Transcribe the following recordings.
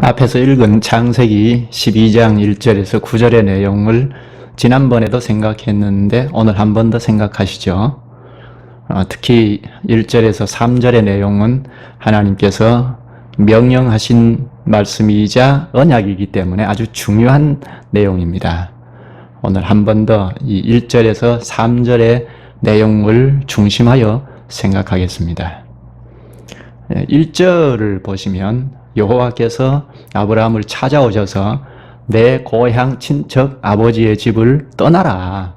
앞에서 읽은 창세기 12장 1절에서 9절의 내용을 지난번에도 생각했는데 오늘 한 번 더 생각하시죠. 특히 1절에서 3절의 내용은 하나님께서 명령하신 말씀이자 언약이기 때문에 아주 중요한 내용입니다. 오늘 한 번 더 이 1절에서 3절의 내용을 중심하여 생각하겠습니다. 1절을 보시면 여호와께서 아브라함을 찾아오셔서 내 고향 친척 아버지의 집을 떠나라.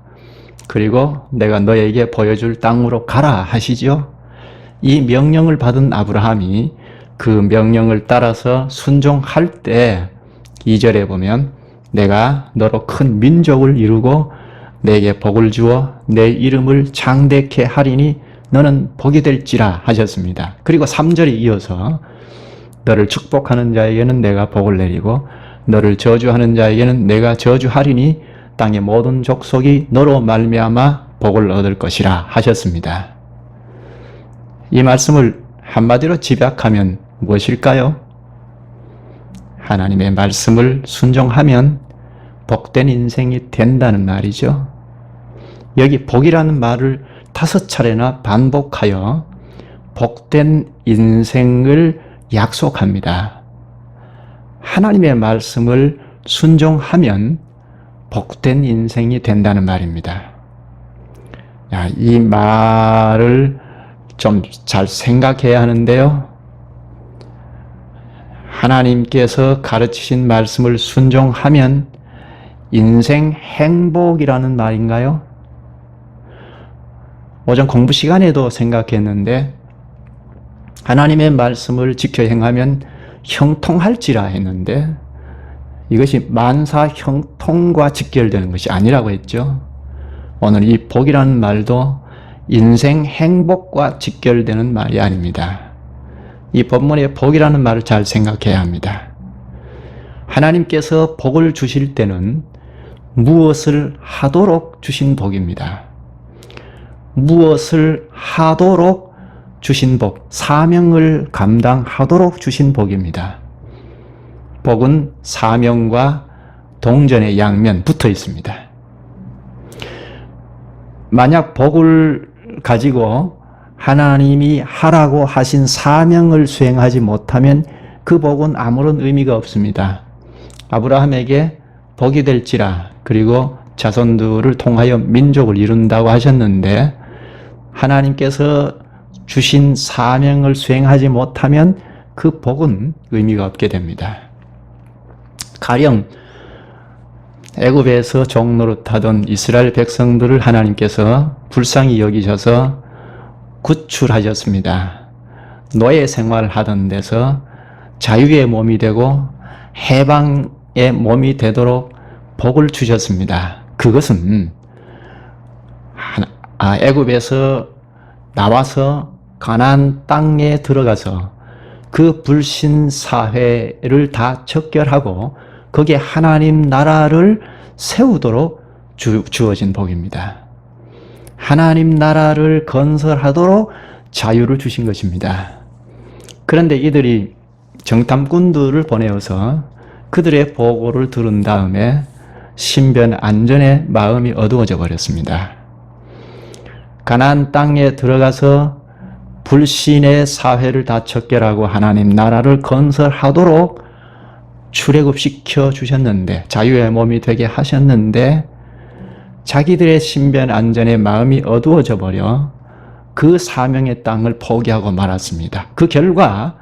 그리고 내가 너에게 보여줄 땅으로 가라 하시죠. 이 명령을 받은 아브라함이 그 명령을 따라서 순종할 때 2절에 보면 내가 너로 큰 민족을 이루고 내게 복을 주어 내 이름을 장대케 하리니 너는 복이 될지라 하셨습니다. 그리고 3절에 이어서 너를 축복하는 자에게는 내가 복을 내리고 너를 저주하는 자에게는 내가 저주하리니 땅의 모든 족속이 너로 말미암아 복을 얻을 것이라 하셨습니다. 이 말씀을 한마디로 집약하면 무엇일까요? 하나님의 말씀을 순종하면 복된 인생이 된다는 말이죠. 여기 복이라는 말을 5차례나 반복하여 복된 인생을 약속합니다. 하나님의 말씀을 순종하면 복된 인생이 된다는 말입니다. 이 말을 좀 잘 생각해야 하는데요. 하나님께서 가르치신 말씀을 순종하면 인생 행복이라는 말인가요? 오전 공부 시간에도 생각했는데 하나님의 말씀을 지켜 행하면 형통할지라 했는데 이것이 만사 형통과 직결되는 것이 아니라고 했죠. 오늘 이 복이라는 말도 인생 행복과 직결되는 말이 아닙니다. 이 본문의 복이라는 말을 잘 생각해야 합니다. 하나님께서 복을 주실 때는 무엇을 하도록 주신 복입니다. 무엇을 하도록 주신 복, 사명을 감당하도록 주신 복입니다. 복은 사명과 동전의 양면 붙어 있습니다. 만약 복을 가지고 하나님이 하라고 하신 사명을 수행하지 못하면 그 복은 아무런 의미가 없습니다. 아브라함에게 복이 될지라 그리고 자손들을 통하여 민족을 이룬다고 하셨는데 하나님께서 주신 사명을 수행하지 못하면 그 복은 의미가 없게 됩니다. 가령 애굽에서 종노릇하던 이스라엘 백성들을 하나님께서 불쌍히 여기셔서 구출하셨습니다. 노예 생활하던 데서 자유의 몸이 되고 해방의 몸이 되도록 복을 주셨습니다. 그것은 애굽에서 나와서 가나안 땅에 들어가서 그 불신 사회를 다 척결하고 거기에 하나님 나라를 세우도록 주어진 복입니다. 하나님 나라를 건설하도록 자유를 주신 것입니다. 그런데 이들이 정탐꾼들을 보내어서 그들의 보고를 들은 다음에 신변 안전의 마음이 어두워져 버렸습니다. 가나안 땅에 들어가서 불신의 사회를 다 척결하고 하나님 나라를 건설하도록 출애굽시켜 주셨는데 자유의 몸이 되게 하셨는데 자기들의 신변 안전의 마음이 어두워져 버려 그 사명의 땅을 포기하고 말았습니다. 그 결과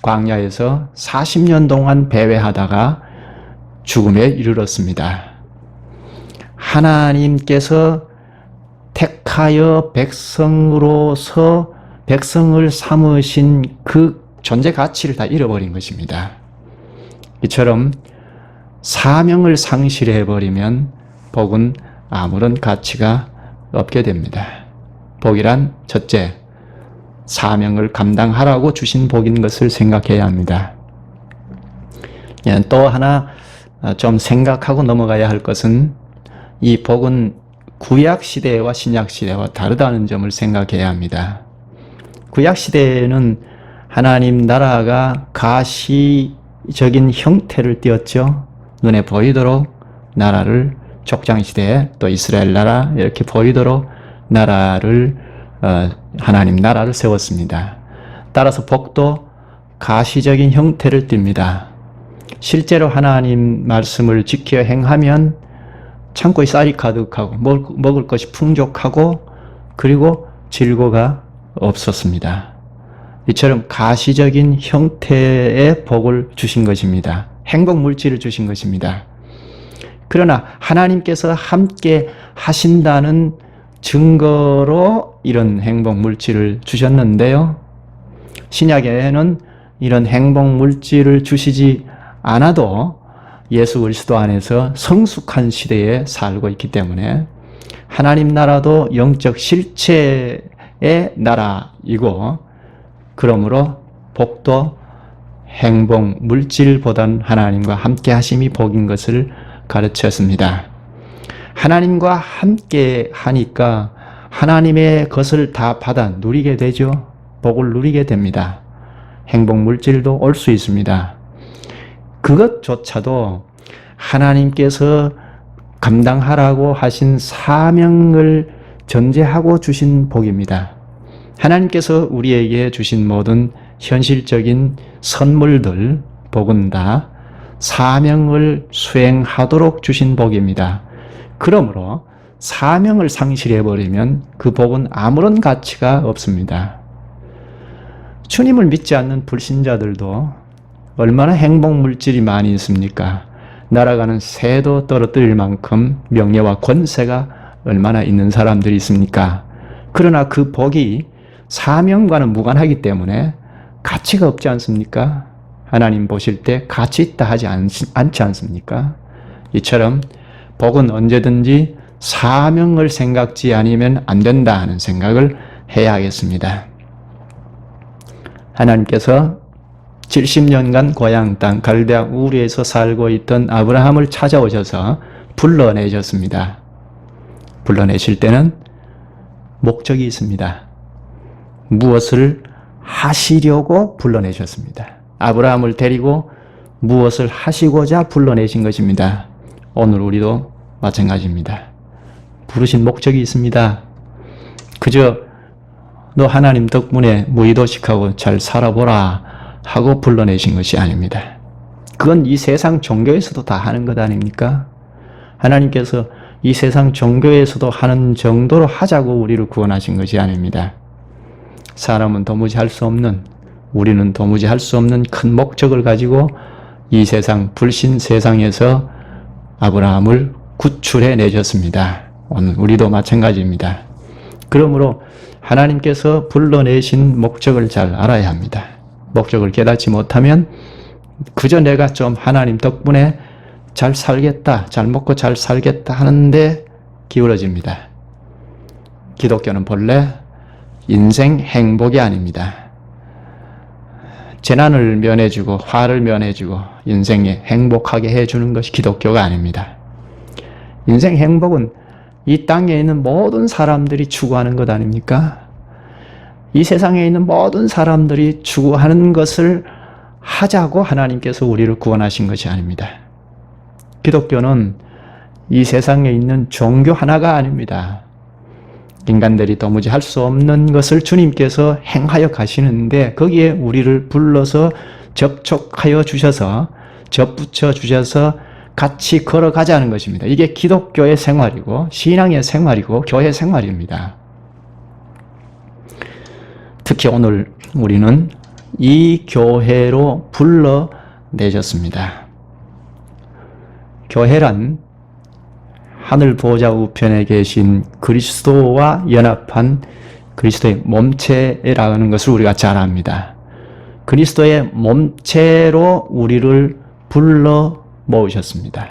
광야에서 40년 동안 배회하다가 죽음에 이르렀습니다. 하나님께서 택하여 백성으로서 백성을 삼으신 그 존재 가치를 다 잃어버린 것입니다. 이처럼 사명을 상실해버리면 복은 아무런 가치가 없게 됩니다. 복이란 첫째, 사명을 감당하라고 주신 복인 것을 생각해야 합니다. 또 하나 좀 생각하고 넘어가야 할 것은 이 복은 구약시대와 신약시대와 다르다는 점을 생각해야 합니다. 구약시대에는 하나님 나라가 가시에 가시적인 형태를 띄었죠. 눈에 보이도록 나라를 족장시대에 또 이스라엘 나라 이렇게 보이도록 나라를 하나님 나라를 세웠습니다. 따라서 복도 가시적인 형태를 띱니다. 실제로 하나님 말씀을 지켜 행하면 창고에 쌀이 가득하고 먹을 것이 풍족하고 그리고 질고가 없었습니다. 이처럼 가시적인 형태의 복을 주신 것입니다. 행복 물질을 주신 것입니다. 그러나 하나님께서 함께 하신다는 증거로 이런 행복 물질을 주셨는데요. 신약에는 이런 행복 물질을 주시지 않아도 예수 그리스도 안에서 성숙한 시대에 살고 있기 때문에 하나님 나라도 영적 실체의 나라이고 그러므로 복도 행복 물질보단 하나님과 함께 하심이 복인 것을 가르쳤습니다. 하나님과 함께 하니까 하나님의 것을 다 받아 누리게 되죠. 복을 누리게 됩니다. 행복 물질도 올 수 있습니다. 그것조차도 하나님께서 감당하라고 하신 사명을 전제하고 주신 복입니다. 하나님께서 우리에게 주신 모든 현실적인 선물들, 복은 다 사명을 수행하도록 주신 복입니다. 그러므로 사명을 상실해버리면 그 복은 아무런 가치가 없습니다. 주님을 믿지 않는 불신자들도 얼마나 행복 물질이 많이 있습니까? 날아가는 새도 떨어뜨릴 만큼 명예와 권세가 얼마나 있는 사람들이 있습니까? 그러나 그 복이 사명과는 무관하기 때문에 가치가 없지 않습니까? 하나님 보실 때 가치 있다 하지 않지 않습니까? 이처럼 복은 언제든지 사명을 생각지 아니면 안 된다 하는 생각을 해야 하겠습니다. 하나님께서 70년간 고향 땅 갈대아 우르에서 살고 있던 아브라함을 찾아오셔서 불러내셨습니다. 불러내실 때는 목적이 있습니다. 무엇을 하시려고 불러내셨습니다. 아브라함을 데리고 무엇을 하시고자 불러내신 것입니다. 오늘 우리도 마찬가지입니다. 부르신 목적이 있습니다. 그저 너 하나님 덕분에 무의도식하고 잘 살아보라 하고 불러내신 것이 아닙니다. 그건 이 세상 종교에서도 다 하는 것 아닙니까? 하나님께서 이 세상 종교에서도 하는 정도로 하자고 우리를 구원하신 것이 아닙니다. 사람은 도무지 할 수 없는, 우리는 도무지 할 수 없는 큰 목적을 가지고 이 세상, 불신 세상에서 아브라함을 구출해 내셨습니다. 오늘 우리도 마찬가지입니다. 그러므로 하나님께서 불러내신 목적을 잘 알아야 합니다. 목적을 깨닫지 못하면 그저 내가 좀 하나님 덕분에 잘 살겠다, 잘 먹고 잘 살겠다 하는데 기울어집니다. 기독교는 본래 인생 행복이 아닙니다. 재난을 면해주고 화를 면해주고 인생에 행복하게 해주는 것이 기독교가 아닙니다. 인생 행복은 이 땅에 있는 모든 사람들이 추구하는 것 아닙니까? 이 세상에 있는 모든 사람들이 추구하는 것을 하자고 하나님께서 우리를 구원하신 것이 아닙니다. 기독교는 이 세상에 있는 종교 하나가 아닙니다. 인간들이 도무지 할 수 없는 것을 주님께서 행하여 가시는데 거기에 우리를 불러서 접촉하여 주셔서 접붙여 주셔서 같이 걸어가자는 것입니다. 이게 기독교의 생활이고 신앙의 생활이고 교회 생활입니다. 특히 오늘 우리는 이 교회로 불러내셨습니다. 교회란 하늘 보좌 우편에 계신 그리스도와 연합한 그리스도의 몸체라는 것을 우리가 잘 압니다. 그리스도의 몸체로 우리를 불러 모으셨습니다.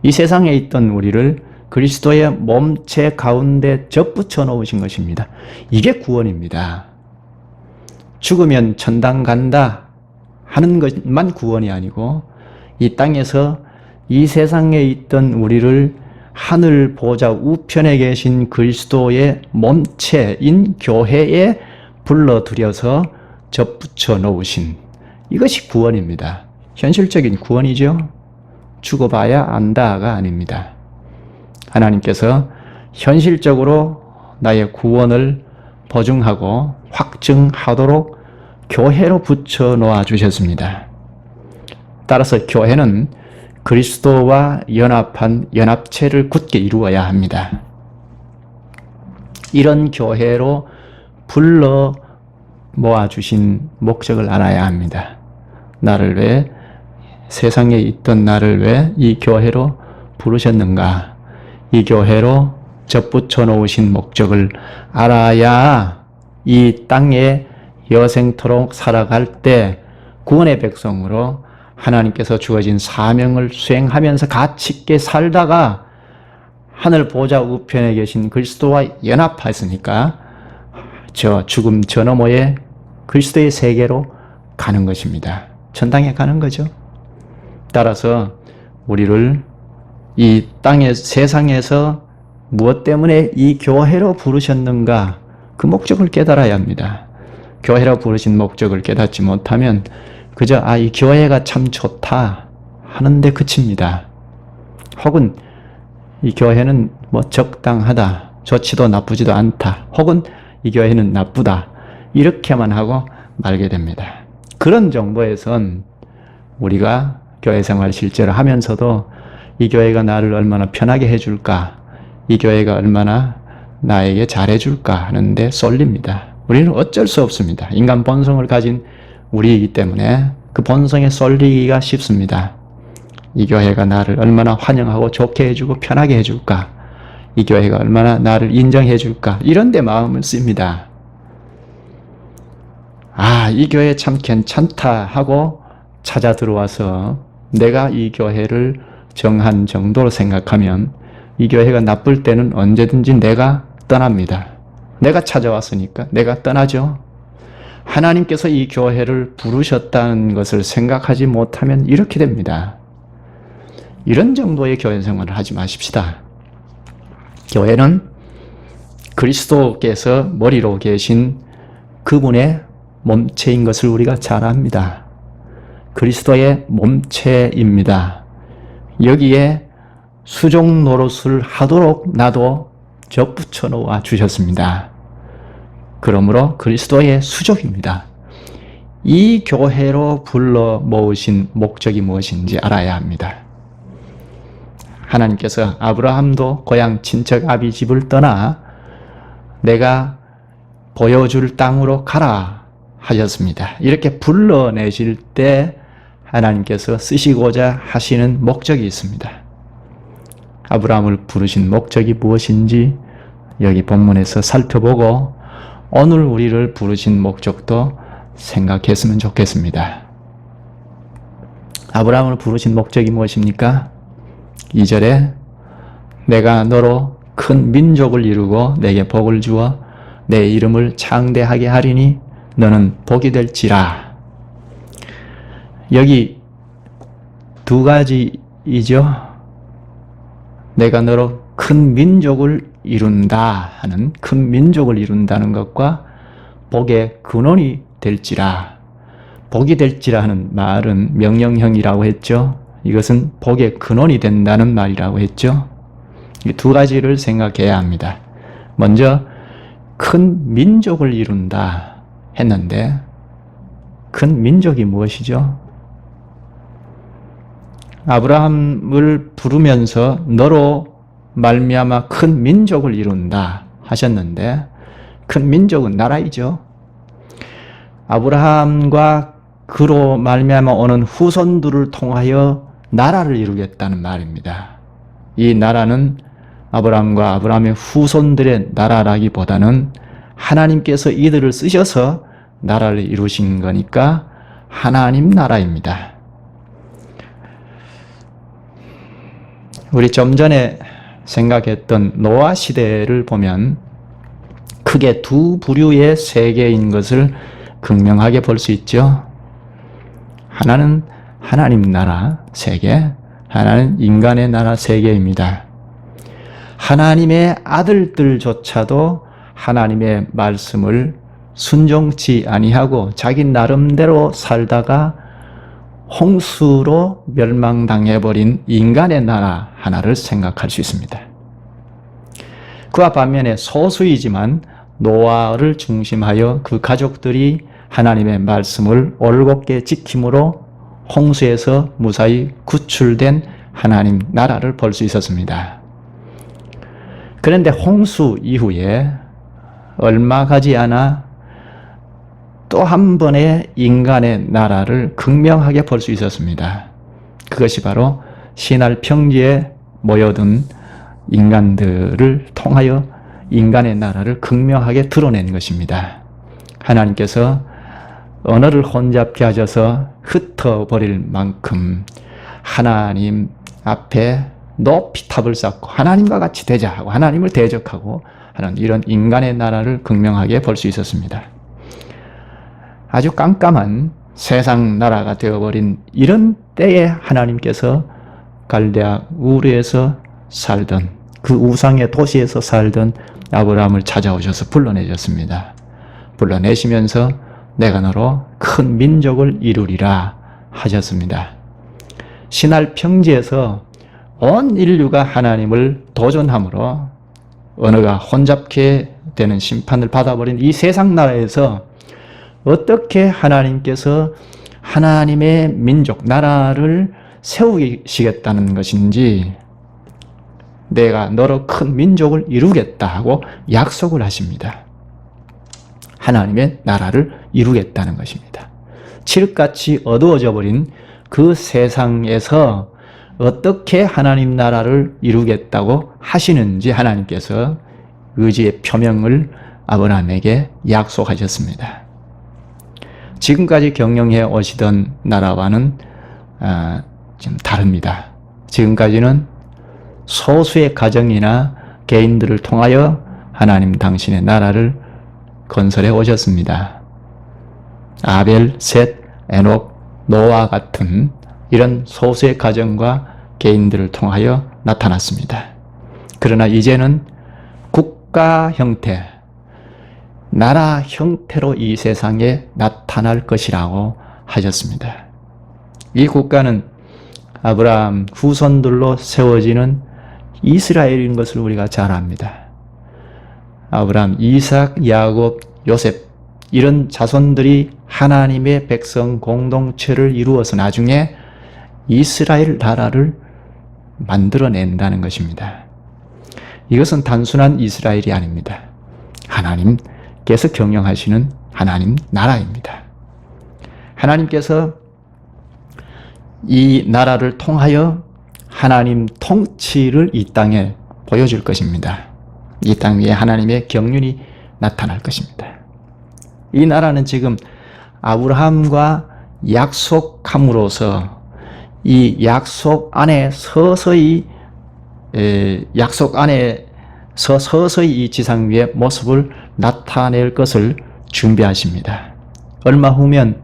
이 세상에 있던 우리를 그리스도의 몸체 가운데 접붙여 놓으신 것입니다. 이게 구원입니다. 죽으면 천당 간다 하는 것만 구원이 아니고 이 땅에서 이 세상에 있던 우리를 하늘 보좌 우편에 계신 그리스도의 몸체인 교회에 불러들여서 접붙여 놓으신 이것이 구원입니다. 현실적인 구원이죠. 죽어봐야 안다가 아닙니다. 하나님께서 현실적으로 나의 구원을 보증하고 확증하도록 교회로 붙여 놓아 주셨습니다. 따라서 교회는 그리스도와 연합한 연합체를 굳게 이루어야 합니다. 이런 교회로 불러 모아주신 목적을 알아야 합니다. 나를 왜, 세상에 있던 나를 왜 이 교회로 부르셨는가? 이 교회로 접붙여 놓으신 목적을 알아야 이 땅에 여생토록 살아갈 때 구원의 백성으로 하나님께서 주어진 사명을 수행하면서 가치 있게 살다가 하늘 보좌 우편에 계신 그리스도와 연합하였으니까 저 죽음 저 너머에 그리스도의 세계로 가는 것입니다. 천당에 가는 거죠. 따라서 우리를 이 땅의 세상에서 무엇 때문에 이 교회로 부르셨는가 그 목적을 깨달아야 합니다. 교회로 부르신 목적을 깨닫지 못하면 그저 이 교회가 참 좋다 하는데 그칩니다. 혹은 이 교회는 뭐 적당하다, 좋지도 나쁘지도 않다, 혹은 이 교회는 나쁘다 이렇게만 하고 말게 됩니다. 그런 정보에선 우리가 교회 생활 실제로 하면서도 이 교회가 나를 얼마나 편하게 해줄까, 이 교회가 얼마나 나에게 잘해줄까 하는데 쏠립니다. 우리는 어쩔 수 없습니다. 인간 본성을 가진 우리이기 때문에 그 본성에 쏠리기가 쉽습니다. 이 교회가 나를 얼마나 환영하고 좋게 해주고 편하게 해줄까, 이 교회가 얼마나 나를 인정해 줄까, 이런 데 마음을 씁니다. 이 교회 참 괜찮다 하고 찾아 들어와서 내가 이 교회를 정한 정도로 생각하면 이 교회가 나쁠 때는 언제든지 내가 떠납니다. 내가 찾아왔으니까 내가 떠나죠. 하나님께서 이 교회를 부르셨다는 것을 생각하지 못하면 이렇게 됩니다. 이런 정도의 교회 생활을 하지 마십시다. 교회는 그리스도께서 머리로 계신 그분의 몸체인 것을 우리가 잘 압니다. 그리스도의 몸체입니다. 여기에 수종 노릇을 하도록 나도 접붙여 놓아 주셨습니다. 그러므로 그리스도의 수족입니다. 이 교회로 불러 모으신 목적이 무엇인지 알아야 합니다. 하나님께서 아브라함도 고향 친척 아비 집을 떠나 내가 보여줄 땅으로 가라 하셨습니다. 이렇게 불러내실 때 하나님께서 쓰시고자 하시는 목적이 있습니다. 아브라함을 부르신 목적이 무엇인지 여기 본문에서 살펴보고 오늘 우리를 부르신 목적도 생각했으면 좋겠습니다. 아브라함을 부르신 목적이 무엇입니까? 2절에 내가 너로 큰 민족을 이루고 내게 복을 주어 내 이름을 창대하게 하리니 너는 복이 될지라. 여기 두 가지이죠. 내가 너로 큰 민족을 이룬다 하는, 큰 민족을 이룬다는 것과 복의 근원이 될지라. 복이 될지라 하는 말은 명령형이라고 했죠. 이것은 복의 근원이 된다는 말이라고 했죠. 이 두 가지를 생각해야 합니다. 먼저 큰 민족을 이룬다 했는데 큰 민족이 무엇이죠? 아브라함을 부르면서 너로 말미암아 큰 민족을 이룬다 하셨는데 큰 민족은 나라이죠. 아브라함과 그로 말미암아 오는 후손들을 통하여 나라를 이루겠다는 말입니다. 이 나라는 아브라함과 아브라함의 후손들의 나라라기보다는 하나님께서 이들을 쓰셔서 나라를 이루신 거니까 하나님 나라입니다. 우리 좀 전에 생각했던 노아 시대를 보면 크게 두 부류의 세계인 것을 극명하게 볼 수 있죠. 하나는 하나님 나라 세계, 하나는 인간의 나라 세계입니다. 하나님의 아들들조차도 하나님의 말씀을 순종치 아니하고 자기 나름대로 살다가 홍수로 멸망당해버린 인간의 나라 하나를 생각할 수 있습니다. 그와 반면에 소수이지만 노아를 중심하여 그 가족들이 하나님의 말씀을 올곧게 지킴으로 홍수에서 무사히 구출된 하나님 나라를 볼 수 있었습니다. 그런데 홍수 이후에 얼마 가지 않아 또 한 번의 인간의 나라를 극명하게 볼 수 있었습니다. 그것이 바로 시날 평지에 모여든 인간들을 통하여 인간의 나라를 극명하게 드러낸 것입니다. 하나님께서 언어를 혼잡케 하셔서 흩어버릴 만큼 하나님 앞에 높이 탑을 쌓고 하나님과 같이 되자 하고 하나님을 대적하고 하는 이런 인간의 나라를 극명하게 볼 수 있었습니다. 아주 깜깜한 세상 나라가 되어버린 이런 때에 하나님께서 갈대아 우르에서 살던 그 우상의 도시에서 살던 아브라함을 찾아오셔서 불러내셨습니다. 불러내시면서 내가 너로 큰 민족을 이루리라 하셨습니다. 시날 평지에서 온 인류가 하나님을 도전함으로 언어가 혼잡케 되는 심판을 받아버린 이 세상 나라에서 어떻게 하나님께서 하나님의 민족, 나라를 세우시겠다는 것인지 내가 너로 큰 민족을 이루겠다 하고 약속을 하십니다. 하나님의 나라를 이루겠다는 것입니다. 칠흑같이 어두워져 버린 그 세상에서 어떻게 하나님 나라를 이루겠다고 하시는지 하나님께서 의지의 표명을 아브라함에게 약속하셨습니다. 지금까지 경영해 오시던 나라와는 좀 다릅니다. 지금까지는 소수의 가정이나 개인들을 통하여 하나님 당신의 나라를 건설해 오셨습니다. 아벨, 셋, 에녹, 노아 같은 이런 소수의 가정과 개인들을 통하여 나타났습니다. 그러나 이제는 국가 형태, 나라 형태로 이 세상에 나타날 것이라고 하셨습니다. 이 국가는 아브라함 후손들로 세워지는 이스라엘인 것을 우리가 잘 압니다. 아브라함, 이삭, 야곱, 요셉 이런 자손들이 하나님의 백성 공동체를 이루어서 나중에 이스라엘 나라를 만들어낸다는 것입니다. 이것은 단순한 이스라엘이 아닙니다. 하나님께서 경영하시는 하나님 나라입니다. 하나님께서 이 나라를 통하여 하나님 통치를 이 땅에 보여줄 것입니다. 이 땅 위에 하나님의 경륜이 나타날 것입니다. 이 나라는 지금 아브라함과 약속함으로써 이 약속 안에 서서히 이 지상 위의 모습을 나타낼 것을 준비하십니다. 얼마 후면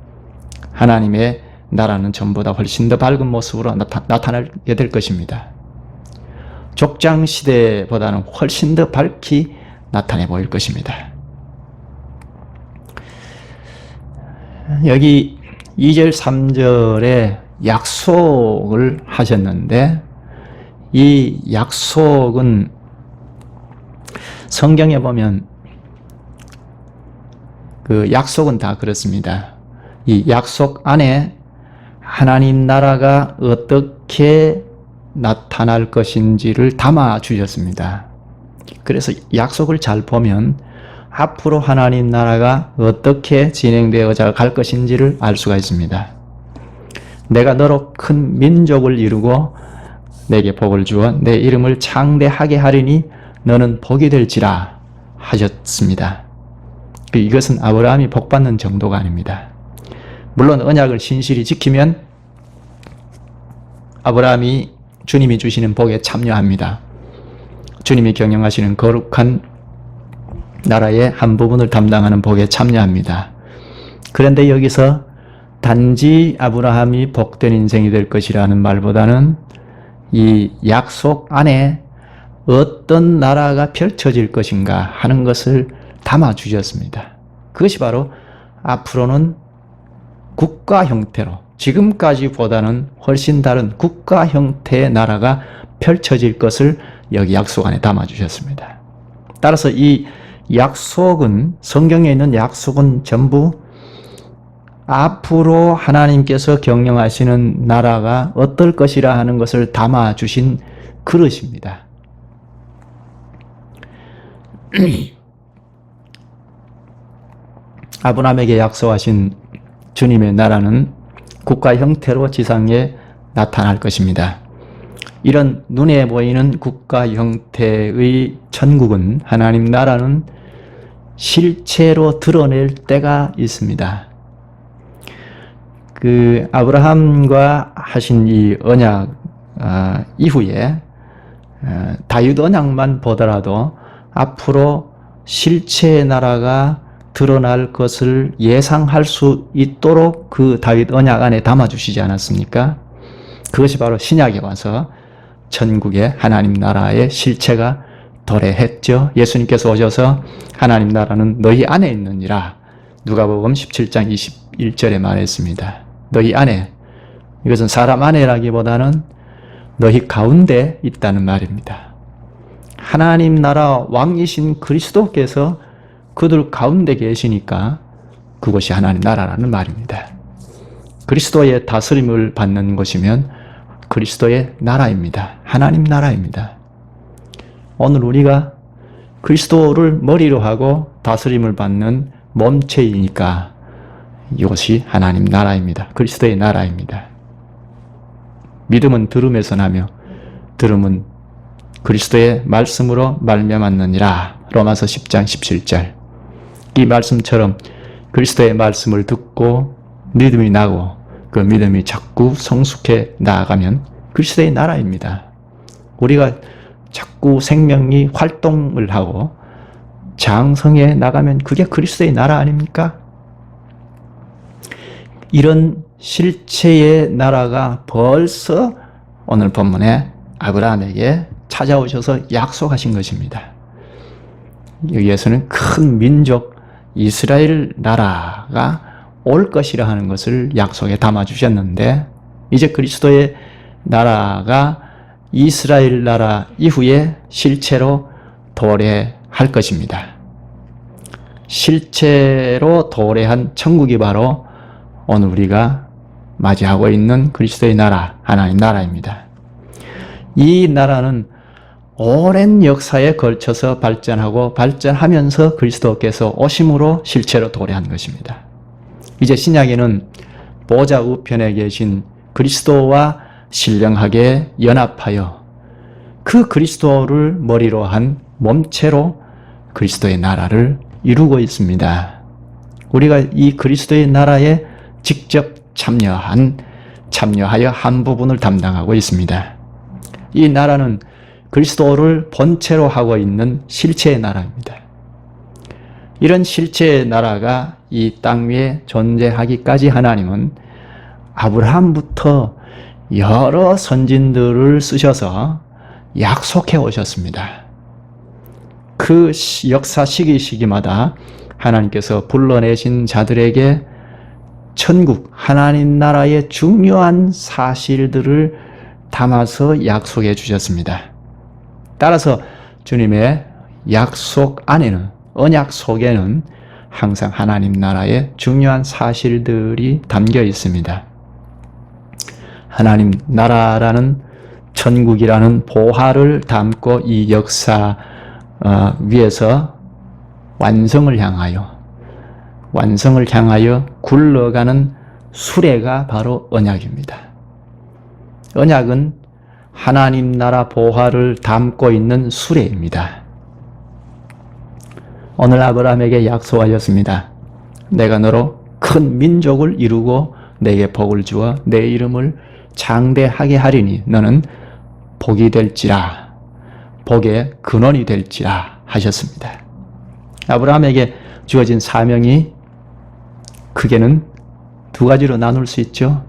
하나님의 나라는 전보다 훨씬 더 밝은 모습으로 나타나게 될 것입니다. 족장 시대보다는 훨씬 더 밝게 나타내 보일 것입니다. 여기 2절 3절에 약속을 하셨는데 이 약속은 성경에 보면 그 약속은 다 그렇습니다. 이 약속 안에 하나님 나라가 어떻게 나타날 것인지를 담아 주셨습니다. 그래서 약속을 잘 보면 앞으로 하나님 나라가 어떻게 진행되어 갈 것인지를 알 수가 있습니다. 내가 너로 큰 민족을 이루고 내게 복을 주어 내 이름을 창대하게 하리니 너는 복이 될지라 하셨습니다. 이것은 아브라함이 복받는 정도가 아닙니다. 물론 언약을 신실히 지키면 아브라함이 주님이 주시는 복에 참여합니다. 주님이 경영하시는 거룩한 나라의 한 부분을 담당하는 복에 참여합니다. 그런데 여기서 단지 아브라함이 복된 인생이 될 것이라는 말보다는 이 약속 안에 어떤 나라가 펼쳐질 것인가 하는 것을 담아 주셨습니다. 그것이 바로 앞으로는 국가 형태로 지금까지보다는 훨씬 다른 국가 형태의 나라가 펼쳐질 것을 여기 약속 안에 담아주셨습니다. 따라서 이 약속은, 성경에 있는 약속은 전부 앞으로 하나님께서 경영하시는 나라가 어떨 것이라 하는 것을 담아주신 그릇입니다. 아브라함에게 약속하신 주님의 나라는 국가 형태로 지상에 나타날 것입니다. 이런 눈에 보이는 국가 형태의 천국은, 하나님 나라는 실체로 드러낼 때가 있습니다. 그 아브라함과 하신 이 언약 이후에 다윗 언약만 보더라도 앞으로 실체의 나라가 드러날 것을 예상할 수 있도록 그 다윗 언약 안에 담아주시지 않았습니까? 그것이 바로 신약에 와서 천국의 하나님 나라의 실체가 도래했죠. 예수님께서 오셔서 하나님 나라는 너희 안에 있느니라, 누가복음 17장 21절에 말했습니다. 너희 안에, 이것은 사람 안에라기보다는 너희 가운데 있다는 말입니다. 하나님 나라 왕이신 그리스도께서 그들 가운데 계시니까 그것이 하나님 나라라는 말입니다. 그리스도의 다스림을 받는 것이면 그리스도의 나라입니다. 하나님 나라입니다. 오늘 우리가 그리스도를 머리로 하고 다스림을 받는 몸체이니까 이것이 하나님 나라입니다. 그리스도의 나라입니다. 믿음은 들음에서 나며 들음은 그리스도의 말씀으로 말미암았느니라. 로마서 10장 17절. 이 말씀처럼 그리스도의 말씀을 듣고 믿음이 나고 그 믿음이 자꾸 성숙해 나아가면 그리스도의 나라입니다. 우리가 자꾸 생명이 활동을 하고 장성해 나가면 그게 그리스도의 나라 아닙니까? 이런 실체의 나라가 벌써 오늘 본문에 아브라함에게 찾아오셔서 약속하신 것입니다. 여기에서는 큰 민족 이스라엘 나라가 올 것이라 하는 것을 약속에 담아주셨는데, 이제 그리스도의 나라가 이스라엘 나라 이후에 실체로 도래할 것입니다. 실체로 도래한 천국이 바로 오늘 우리가 맞이하고 있는 그리스도의 나라, 하나님 나라입니다. 이 나라는 오랜 역사에 걸쳐서 발전하고 발전하면서 그리스도께서 오심으로 실체로 도래한 것입니다. 이제 신약에는 보좌 우편에 계신 그리스도와 신령하게 연합하여 그 그리스도를 머리로 한 몸체로 그리스도의 나라를 이루고 있습니다. 우리가 이 그리스도의 나라에 직접 참여하여 한 부분을 담당하고 있습니다. 이 나라는 그리스도를 본체로 하고 있는 실체의 나라입니다. 이런 실체의 나라가 이 땅 위에 존재하기까지 하나님은 아브라함부터 여러 선진들을 쓰셔서 약속해 오셨습니다. 그 역사 시기마다 하나님께서 불러내신 자들에게 천국, 하나님 나라의 중요한 사실들을 담아서 약속해 주셨습니다. 따라서 주님의 약속 안에는, 언약 속에는 항상 하나님 나라의 중요한 사실들이 담겨 있습니다. 하나님 나라라는, 천국이라는 보화를 담고 이 역사 위에서 완성을 향하여 굴러가는 수레가 바로 언약입니다. 언약은 하나님 나라 보화를 담고 있는 수레입니다. 오늘 아브라함에게 약속하였습니다. 내가 너로 큰 민족을 이루고 내게 복을 주어 내 이름을 장대하게 하리니 너는 복이 될지라, 복의 근원이 될지라 하셨습니다. 아브라함에게 주어진 사명이 크게는 두 가지로 나눌 수 있죠.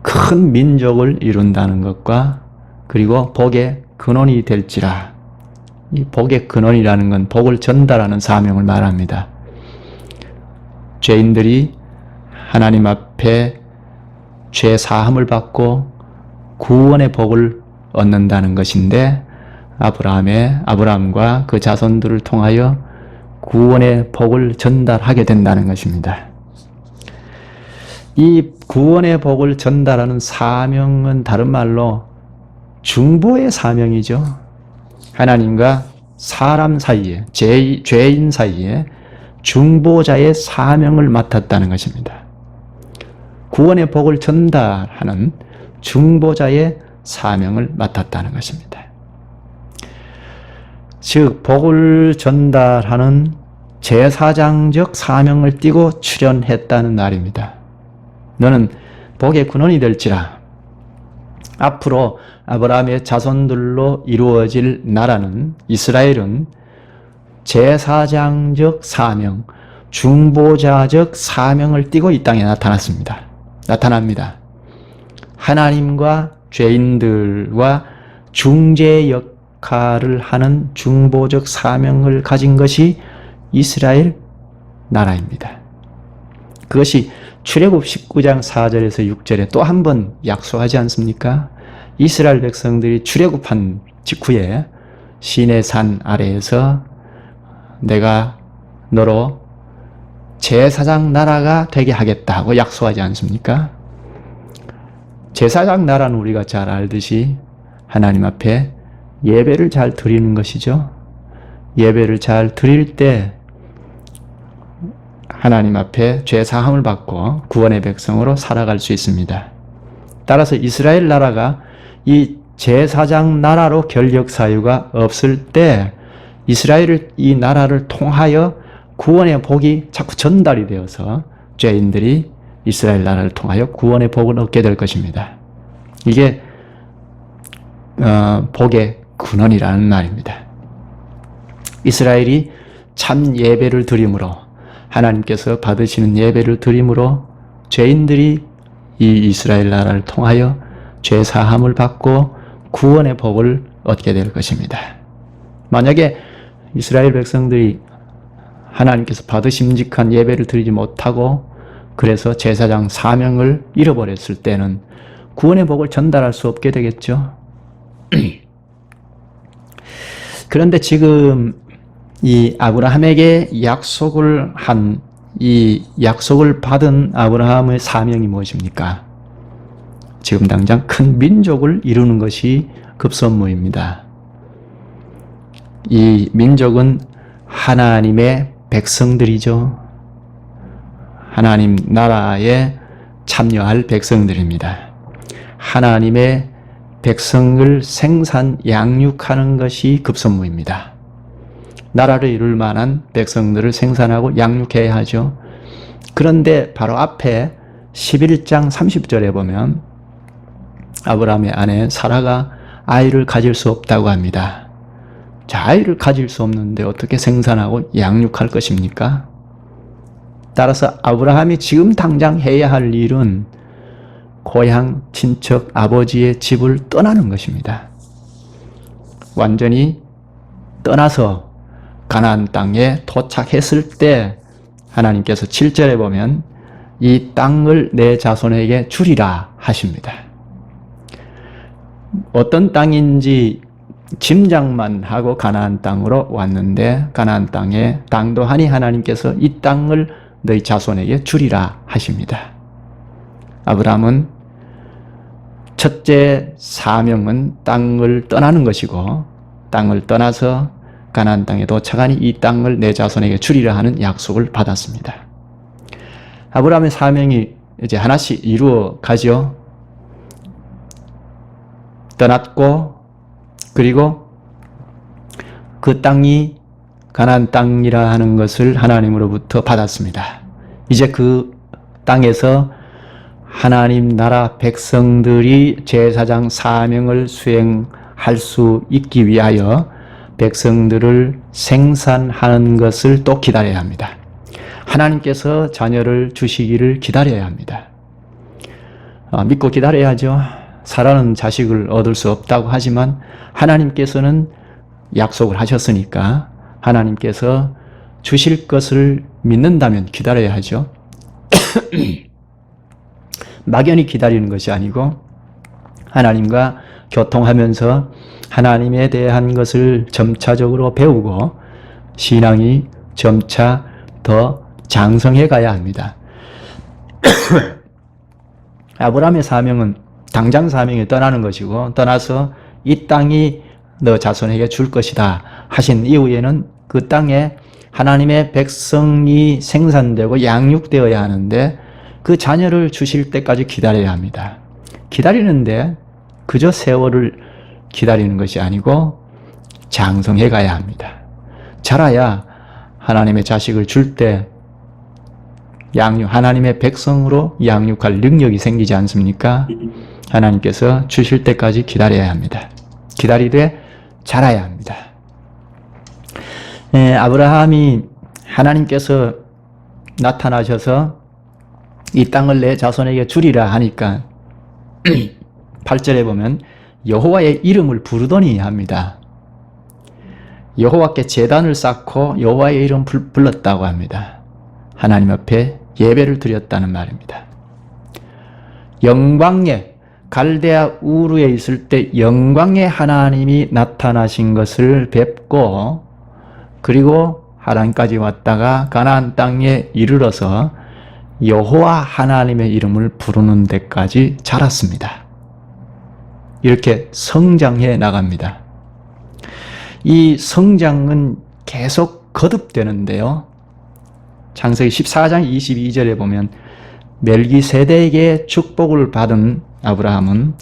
큰 민족을 이룬다는 것과 그리고 복의 근원이 될지라. 이 복의 근원이라는 건 복을 전달하는 사명을 말합니다. 죄인들이 하나님 앞에 죄 사함을 받고 구원의 복을 얻는다는 것인데, 아브라함과 그 자손들을 통하여 구원의 복을 전달하게 된다는 것입니다. 이 구원의 복을 전달하는 사명은 다른 말로 중보의 사명이죠. 하나님과 사람 사이에, 죄인 사이에 중보자의 사명을 맡았다는 것입니다. 구원의 복을 전달하는 중보자의 사명을 맡았다는 것입니다. 즉, 복을 전달하는 제사장적 사명을 띠고 출현했다는 말입니다. 너는 복의 근원이 될지라. 앞으로 아브라함의 자손들로 이루어질 나라는, 이스라엘은 제사장적 사명, 중보자적 사명을 띠고 이 땅에 나타납니다. 하나님과 죄인들과 중재 역할을 하는 중보적 사명을 가진 것이 이스라엘 나라입니다. 그것이 출애굽 19장 4절에서 6절에 또 한 번 약속하지 않습니까? 이스라엘 백성들이 출애굽한 직후에 시내 산 아래에서 내가 너로 제사장 나라가 되게 하겠다고 약속하지 않습니까? 제사장 나라는 우리가 잘 알듯이 하나님 앞에 예배를 잘 드리는 것이죠. 예배를 잘 드릴 때 하나님 앞에 죄 사함을 받고 구원의 백성으로 살아갈 수 있습니다. 따라서 이스라엘 나라가 이 제사장 나라로 결격 사유가 없을 때 이 나라를 통하여 구원의 복이 자꾸 전달이 되어서 죄인들이 이스라엘 나라를 통하여 구원의 복을 얻게 될 것입니다. 이게 복의 근원이라는 말입니다. 이스라엘이 참 예배를 드림으로, 하나님께서 받으시는 예배를 드림으로 죄인들이 이 이스라엘 나라를 통하여 죄 사함을 받고 구원의 복을 얻게 될 것입니다. 만약에 이스라엘 백성들이 하나님께서 받으심직한 예배를 드리지 못하고 그래서 제사장 사명을 잃어버렸을 때는 구원의 복을 전달할 수 없게 되겠죠. 그런데 지금 이 아브라함에게 약속을 받은 아브라함의 사명이 무엇입니까? 지금 당장 큰 민족을 이루는 것이 급선무입니다. 이 민족은 하나님의 백성들이죠. 하나님 나라에 참여할 백성들입니다. 하나님의 백성을 생산, 양육하는 것이 급선무입니다. 나라를 이룰 만한 백성들을 생산하고 양육해야 하죠. 그런데 바로 앞에 11장 30절에 보면 아브라함의 아내 사라가 아이를 가질 수 없다고 합니다. 자, 아이를 가질 수 없는데 어떻게 생산하고 양육할 것입니까? 따라서 아브라함이 지금 당장 해야 할 일은 고향 친척 아버지의 집을 떠나는 것입니다. 완전히 떠나서 가나안 땅에 도착했을 때 하나님께서 7절에 보면 이 땅을 내 자손에게 주리라 하십니다. 어떤 땅인지 짐작만 하고 가나안 땅으로 왔는데 가나안 땅에 당도하니 하나님께서 이 땅을 너희 자손에게 주리라 하십니다. 아브라함은 첫째 사명은 땅을 떠나는 것이고 땅을 떠나서 가나안 땅에 도착하니 이 땅을 내 자손에게 주리라 하는 약속을 받았습니다. 아브라함의 사명이 이제 하나씩 이루어 가죠. 떠났고 그리고 그 땅이 가나안 땅이라 하는 것을 하나님으로부터 받았습니다. 이제 그 땅에서 하나님 나라 백성들이 제사장 사명을 수행할 수 있기 위하여 백성들을 생산하는 것을 또 기다려야 합니다. 하나님께서 자녀를 주시기를 기다려야 합니다. 믿고 기다려야죠. 사라는 자식을 얻을 수 없다고 하지만 하나님께서는 약속을 하셨으니까 하나님께서 주실 것을 믿는다면 기다려야 하죠. 막연히 기다리는 것이 아니고 하나님과 교통하면서 하나님에 대한 것을 점차적으로 배우고 신앙이 점차 더 장성해 가야 합니다. 아브라함의 사명은 당장 사명이 떠나는 것이고 떠나서 이 땅이 너 자손에게 줄 것이다 하신 이후에는 그 땅에 하나님의 백성이 생산되고 양육되어야 하는데 그 자녀를 주실 때까지 기다려야 합니다. 기다리는데 그저 세월을 기다리는 것이 아니고 장성해 가야 합니다. 자라야 하나님의 자식을 줄 때 하나님의 백성으로 양육할 능력이 생기지 않습니까? 하나님께서 주실 때까지 기다려야 합니다. 기다리되 자라야 합니다. 아브라함이 하나님께서 나타나셔서 이 땅을 내 자손에게 주리라 하니까 8절에 보면 여호와의 이름을 부르더니 합니다. 여호와께 제단을 쌓고 여호와의 이름 불렀다고 합니다. 하나님 앞에 예배를 드렸다는 말입니다. 영광의 갈대아 우르에 있을 때 영광의 하나님이 나타나신 것을 뵙고 그리고 하란까지 왔다가 가나안 땅에 이르러서 여호와 하나님의 이름을 부르는 데까지 자랐습니다. 이렇게 성장해 나갑니다. 이 성장은 계속 거듭되는데요. 창세기 14장 22절에 보면 멜기세덱의 축복을 받은 아브라함은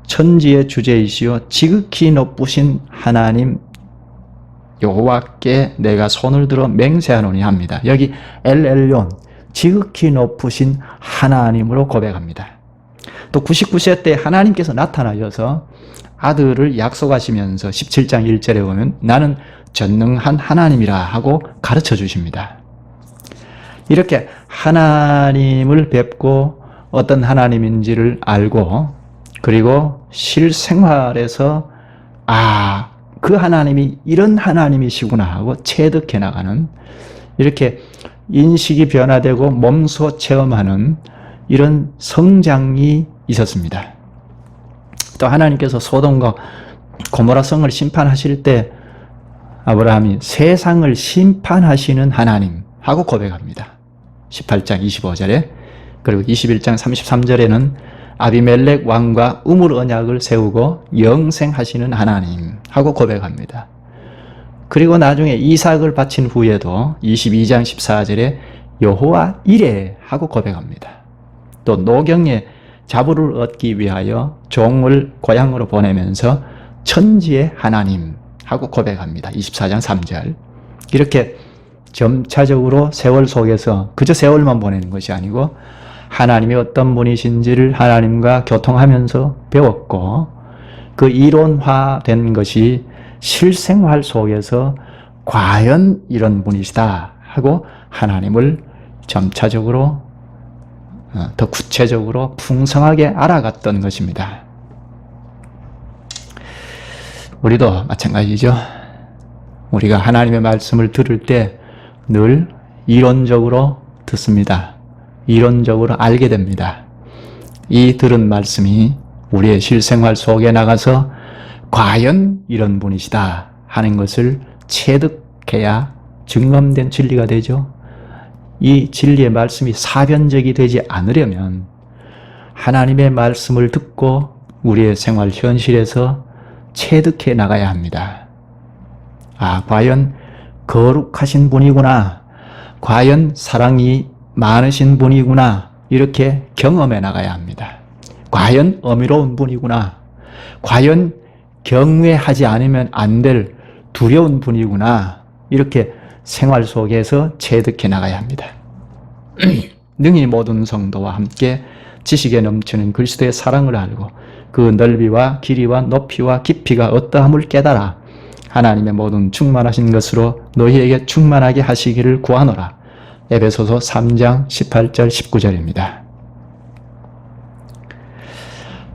천지의 주제이시오 지극히 높으신 하나님 여호와께 내가 손을 들어 맹세하노니 합니다. 여기 엘엘yon 지극히 높으신 하나님으로 고백합니다. 또 99세 때 하나님께서 나타나셔서 아들을 약속하시면서 17장 1절에 보면 나는 전능한 하나님이라 하고 가르쳐 주십니다. 이렇게 하나님을 뵙고 어떤 하나님인지를 알고 그리고 실생활에서 그 하나님이 이런 하나님이시구나 하고 체득해 나가는 이렇게 인식이 변화되고 몸소 체험하는 이런 성장이 있었습니다. 또 하나님께서 소돔과 고모라 성을 심판하실 때 아브라함이 세상을 심판하시는 하나님 하고 고백합니다. 18장 25절에 그리고 21장 33절에는 아비멜렉 왕과 우물 언약을 세우고 영생하시는 하나님 하고 고백합니다. 그리고 나중에 이삭을 바친 후에도 22장 14절에 여호와 이레 하고 고백합니다. 또 노경에 자부를 얻기 위하여 종을 고향으로 보내면서 천지의 하나님 하고 고백합니다. 24장 3절. 이렇게 점차적으로 세월 속에서 그저 세월만 보내는 것이 아니고 하나님이 어떤 분이신지를 하나님과 교통하면서 배웠고 그 이론화된 것이 실생활 속에서 과연 이런 분이시다 하고 하나님을 점차적으로 더 구체적으로 풍성하게 알아갔던 것입니다. 우리도 마찬가지죠. 우리가 하나님의 말씀을 들을 때 늘 이론적으로 듣습니다. 이론적으로 알게 됩니다. 이 들은 말씀이 우리의 실생활 속에 나가서 과연 이런 분이시다 하는 것을 체득해야 증검된 진리가 되죠. 이 진리의 말씀이 사변적이 되지 않으려면 하나님의 말씀을 듣고 우리의 생활 현실에서 체득해 나가야 합니다. 과연 거룩하신 분이구나. 과연 사랑이 많으신 분이구나. 이렇게 경험해 나가야 합니다. 과연 어미로운 분이구나. 과연 경외하지 않으면 안 될 두려운 분이구나. 이렇게 생활 속에서 체득해 나가야 합니다. 능히 모든 성도와 함께 지식에 넘치는 그리스도의 사랑을 알고 그 넓이와 길이와 높이와 깊이가 어떠함을 깨달아 하나님의 모든 충만하신 것으로 너희에게 충만하게 하시기를 구하노라. 에베소서 3장 18절 19절입니다.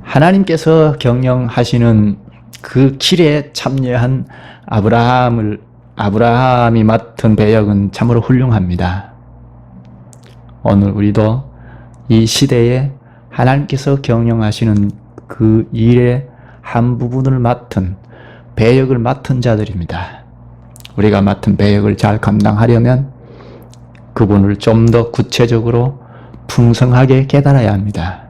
하나님께서 경영하시는 그 길에 참여한 아브라함이 맡은 배역은 참으로 훌륭합니다. 오늘 우리도 이 시대에 하나님께서 경영하시는 그 일의 한 부분을 맡은, 배역을 맡은 자들입니다. 우리가 맡은 배역을 잘 감당하려면 그분을 좀 더 구체적으로 풍성하게 깨달아야 합니다.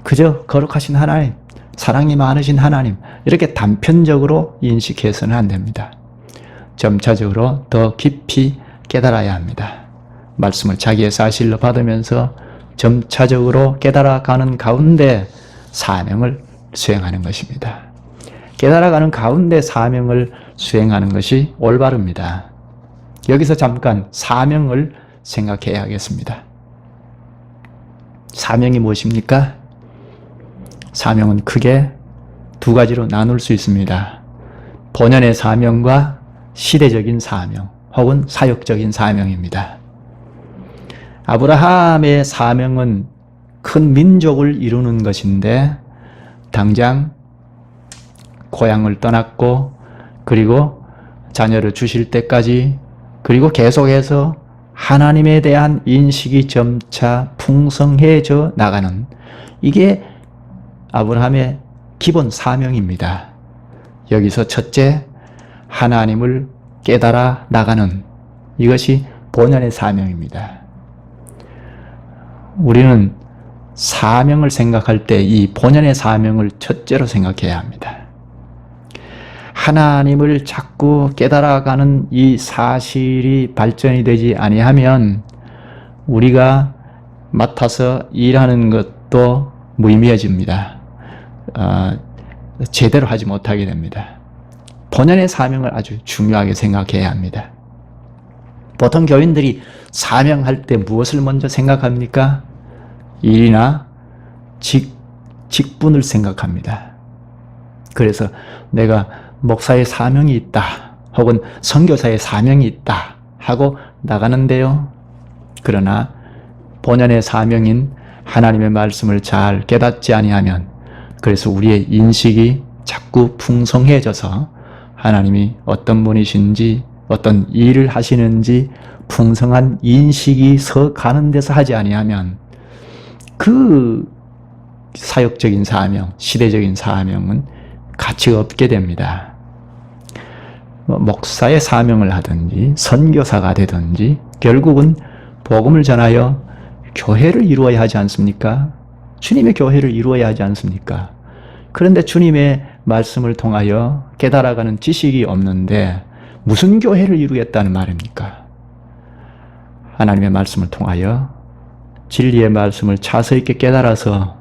그저 거룩하신 하나님, 사랑이 많으신 하나님, 이렇게 단편적으로 인식해서는 안 됩니다. 점차적으로 더 깊이 깨달아야 합니다. 말씀을 자기의 사실로 받으면서 점차적으로 깨달아가는 가운데 사명을 수행하는 것입니다. 깨달아가는 가운데 사명을 수행하는 것이 올바릅니다. 여기서 잠깐 사명을 생각해야 하겠습니다. 사명이 무엇입니까? 사명은 크게 두 가지로 나눌 수 있습니다. 본연의 사명과 시대적인 사명 혹은 사역적인 사명입니다. 아브라함의 사명은 큰 민족을 이루는 것인데 당장 고향을 떠났고 그리고 자녀를 주실 때까지 그리고 계속해서 하나님에 대한 인식이 점차 풍성해져 나가는 이게 아브라함의 기본 사명입니다. 여기서 첫째, 하나님을 깨달아 나가는 이것이 본연의 사명입니다. 우리는 사명을 생각할 때 이 본연의 사명을 첫째로 생각해야 합니다. 하나님을 자꾸 깨달아가는 이 사실이 발전이 되지 아니하면 우리가 맡아서 일하는 것도 무의미해집니다. 제대로 하지 못하게 됩니다. 본연의 사명을 아주 중요하게 생각해야 합니다. 보통 교인들이 사명할 때 무엇을 먼저 생각합니까? 일이나 직분을 생각합니다. 그래서 내가 목사의 사명이 있다 혹은 선교사의 사명이 있다 하고 나가는데요. 그러나 본연의 사명인 하나님의 말씀을 잘 깨닫지 아니하면 그래서 우리의 인식이 자꾸 풍성해져서 하나님이 어떤 분이신지 어떤 일을 하시는지 풍성한 인식이 서 가는 데서 하지 아니하면 그 사역적인 사명, 시대적인 사명은 가치가 없게 됩니다. 목사의 사명을 하든지 선교사가 되든지 결국은 복음을 전하여 교회를 이루어야 하지 않습니까? 주님의 교회를 이루어야 하지 않습니까? 그런데 주님의 말씀을 통하여 깨달아가는 지식이 없는데 무슨 교회를 이루겠다는 말입니까? 하나님의 말씀을 통하여 진리의 말씀을 차서 있게 깨달아서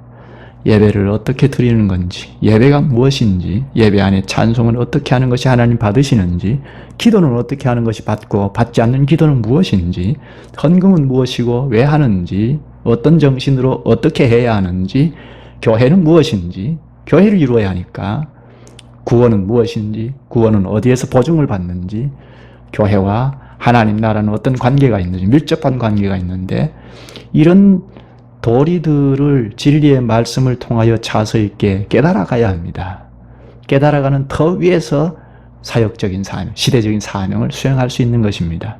예배를 어떻게 드리는 건지, 예배가 무엇인지, 예배 안에 찬송은 어떻게 하는 것이 하나님 받으시는지, 기도는 어떻게 하는 것이 받고 받지 않는 기도는 무엇인지, 헌금은 무엇이고 왜 하는지, 어떤 정신으로 어떻게 해야 하는지, 교회는 무엇인지, 교회를 이루어야 하니까 구원은 무엇인지, 구원은 어디에서 보증을 받는지, 교회와 하나님 나라는 어떤 관계가 있는지, 밀접한 관계가 있는데 이런 도리들을 진리의 말씀을 통하여 차서 있게 깨달아가야 합니다. 깨달아가는 더 위에서 사역적인 사명, 시대적인 사명을 수행할 수 있는 것입니다.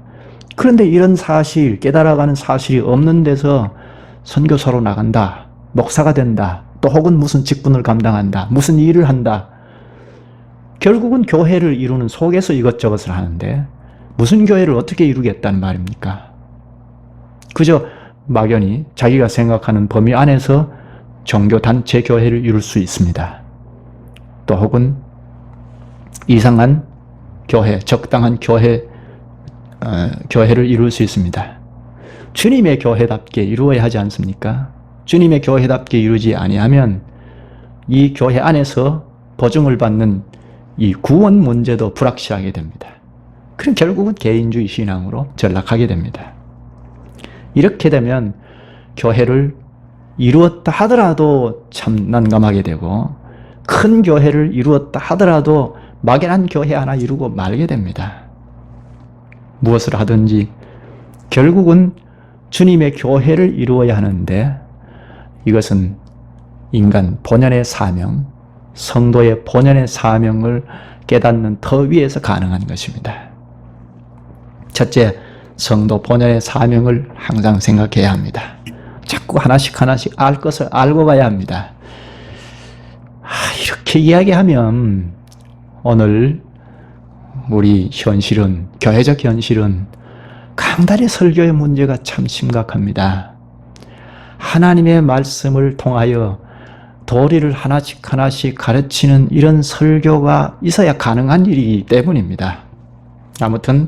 그런데 이런 사실, 깨달아가는 사실이 없는 데서 선교사로 나간다, 목사가 된다, 또 혹은 무슨 직분을 감당한다, 무슨 일을 한다. 결국은 교회를 이루는 속에서 이것저것을 하는데 무슨 교회를 어떻게 이루겠다는 말입니까? 그저 막연히 자기가 생각하는 범위 안에서 종교단체 교회를 이룰 수 있습니다. 또 혹은 이상한 교회, 적당한 교회를 이룰 수 있습니다. 주님의 교회답게 이루어야 하지 않습니까? 주님의 교회답게 이루지 아니하면 이 교회 안에서 보증을 받는 이 구원 문제도 불확실하게 됩니다. 그럼 결국은 개인주의 신앙으로 전락하게 됩니다. 이렇게 되면 교회를 이루었다 하더라도 참 난감하게 되고 큰 교회를 이루었다 하더라도 막연한 교회 하나 이루고 말게 됩니다. 무엇을 하든지 결국은 주님의 교회를 이루어야 하는데 이것은 인간 본연의 사명, 성도의 본연의 사명을 깨닫는 더 위에서 가능한 것입니다. 첫째, 성도 본연의 사명을 항상 생각해야 합니다. 자꾸 하나씩 알 것을 알고 가야 합니다. 이렇게 이야기하면 오늘 우리 현실은, 교회적 현실은 강단의 설교의 문제가 참 심각합니다. 하나님의 말씀을 통하여 도리를 하나씩 가르치는 이런 설교가 있어야 가능한 일이기 때문입니다. 아무튼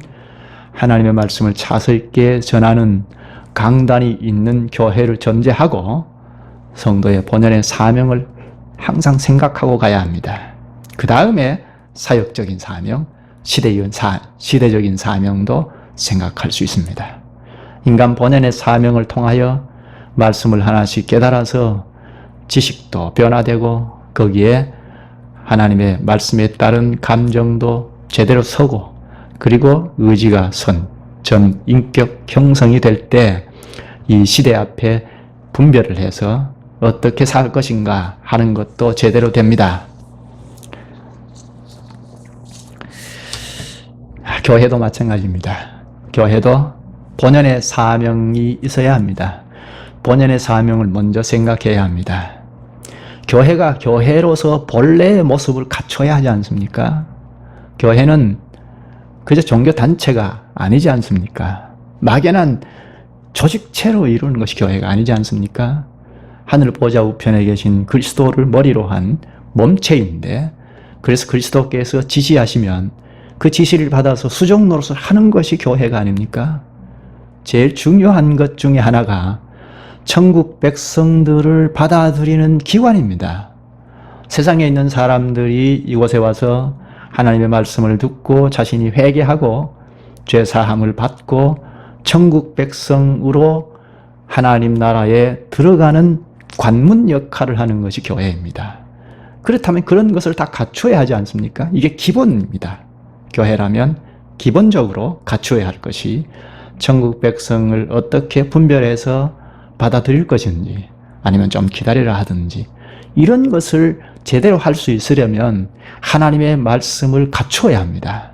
하나님의 말씀을 차서 있게 전하는 강단이 있는 교회를 전제하고 성도의 본연의 사명을 항상 생각하고 가야 합니다. 그 다음에 사역적인 사명, 시대적인 사명도 생각할 수 있습니다. 인간 본연의 사명을 통하여 말씀을 하나씩 깨달아서 지식도 변화되고 거기에 하나님의 말씀에 따른 감정도 제대로 서고 그리고 의지가 전 인격 형성이 될 때 이 시대 앞에 분별을 해서 어떻게 살 것인가 하는 것도 제대로 됩니다. 교회도 마찬가지입니다. 교회도 본연의 사명이 있어야 합니다. 본연의 사명을 먼저 생각해야 합니다. 교회가 교회로서 본래의 모습을 갖춰야 하지 않습니까? 교회는 그저 종교단체가 아니지 않습니까? 막연한 조직체로 이루는 것이 교회가 아니지 않습니까? 하늘 보좌 우편에 계신 그리스도를 머리로 한 몸체인데, 그래서 그리스도께서 지시하시면 그 지시를 받아서 수종 노릇을 하는 것이 교회가 아닙니까? 제일 중요한 것 중에 하나가 천국 백성들을 받아들이는 기관입니다. 세상에 있는 사람들이 이곳에 와서 하나님의 말씀을 듣고 자신이 회개하고 죄사함을 받고 천국 백성으로 하나님 나라에 들어가는 관문 역할을 하는 것이 교회입니다. 그렇다면 그런 것을 다 갖춰야 하지 않습니까? 이게 기본입니다. 교회라면 기본적으로 갖춰야 할 것이 천국 백성을 어떻게 분별해서 받아들일 것인지 아니면 좀 기다리라 하든지 이런 것을 제대로 할 수 있으려면 하나님의 말씀을 갖추어야 합니다.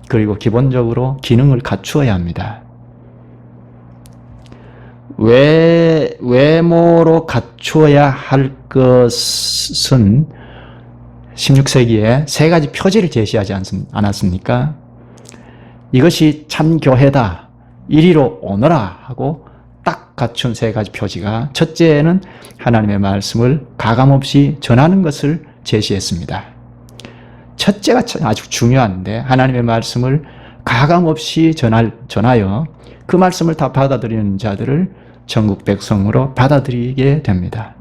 그리고 기본적으로 기능을 갖추어야 합니다. 외모로 갖추어야 할 것은 16세기에 세 가지 표지를 제시하지 않았습니까? 이것이 참 교회다, 이리로 오너라 하고 딱 갖춘 세 가지 표지가, 첫째는 하나님의 말씀을 가감없이 전하는 것을 제시했습니다. 첫째가 아주 중요한데 하나님의 말씀을 가감없이 전하여 그 말씀을 다 받아들이는 자들을 천국 백성으로 받아들이게 됩니다.